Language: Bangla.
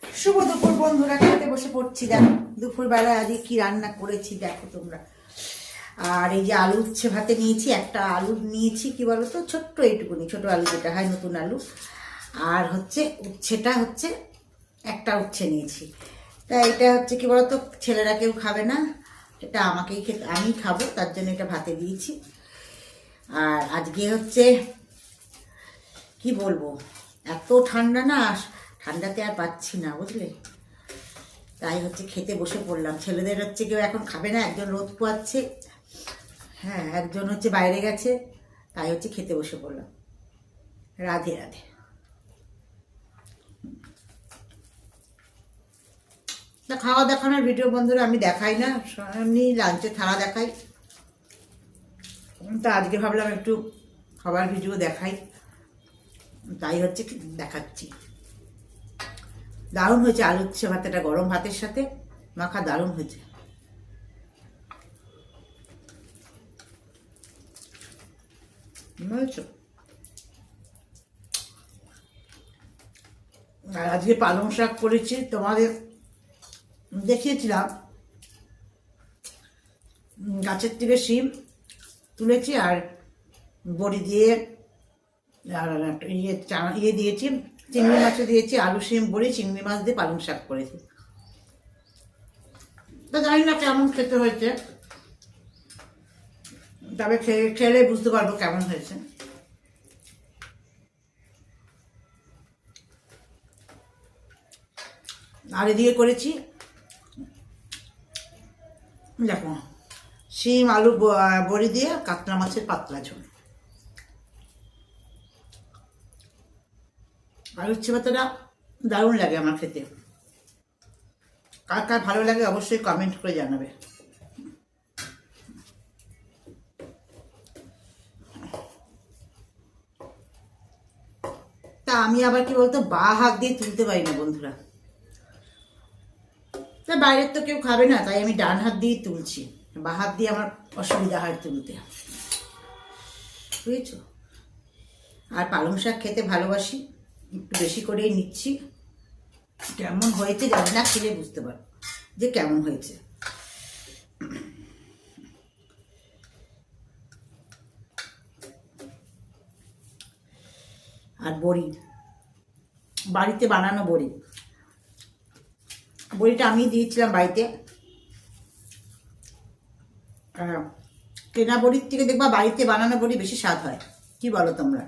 শুভ দুপুর বন্ধুরা, খেতে বসে পড়ছি। দেখো দুপুরবেলায় আজকে কি রান্না করেছি দেখো তোমরা। আর এই যে আলু উচ্ছে ভাতে নিয়েছি, একটা আলু নিয়েছি কি বলতো, ছোট্ট এইটুকুনি ছোট আলু যেটা হয় নতুন আলু। আর হচ্ছে উচ্ছেটা হচ্ছে একটা উচ্ছে নিয়েছি। তা এটা হচ্ছে কি বলতো, ছেলেরা কেউ খাবে না, এটা আমাকেই খেতে, আমি খাবো, তার জন্য এটা ভাতে দিয়েছি। আর আজকে হচ্ছে কি বলবো, এত ঠান্ডা না, ঠান্ডাতে আর পাচ্ছি না বুঝলে, তাই হচ্ছে খেতে বসে পড়লাম। ছেলেদের হচ্ছে কেউ এখন খাবে না, একজন রোদ পোয়াচ্ছে, হ্যাঁ একজন হচ্ছে বাইরে গেছে, তাই হচ্ছে খেতে বসে পড়লাম। রাধে রাধে। তা খাওয়া দেখানোর ভিডিও বন্ধুরা আমি দেখাই না, এমনি লাঞ্চে থালা দেখাই। তা আজকে ভাবলাম একটু খাবার ভিডিও দেখাই, তাই হচ্ছে দেখাচ্ছি। দারুণ হয়েছে আলু উচ্ছে ভাতেটা, গরম ভাতের সাথে মাখা দারুণ হয়েছে। বুঝেছো? আর আজকে পালং শাক করেছি, তোমাদের দেখিয়েছিলাম, গাছের থেকে শিম তুলেছি আর বড়ি দিয়ে, আর ইয়ে দিয়েছি, চিংড়ি মাছও দিয়েছি, আলু শিম বড়ি চিংড়ি মাছ দিয়ে পালং শাক করেছি। তা জানি না কেমন খেতে হয়েছে, তবে খেলে বুঝতে পারবো কেমন হয়েছে। আর এদিকে করেছি দেখো, শিম আলু বড়ি দিয়ে কাতলা মাছের পাতলা ঝোল। আর উচ্ছে ভাতটা দারুণ লাগে আমার খেতে। কার কার ভালো লাগে অবশ্যই কমেন্ট করে জানাবে। তা আমি আবার কি বলতো, বা হাত দিয়ে তুলতে পারি না বন্ধুরা, তা বাইরের তো কেউ খাবে না, তাই আমি ডান হাত দিয়েই তুলছি, বা হাত দিয়ে আমার অসুবিধা হয় তুলতে, বুঝেছো? আর পালং শাক খেতে ভালোবাসি, একটু বেশি করেই নিচ্ছি। কেমন হয়েছে জানি না, খেলে বুঝতে পারো যে কেমন হয়েছে। আর বড়ি, বাড়িতে বানানো বড়ি, বড়িটা আমি দিয়েছিলাম বাড়িতে। কেনা বড়ির থেকে দেখবা বাড়িতে বানানো বড়ি বেশি স্বাদ হয়, কি বলো তোমরা?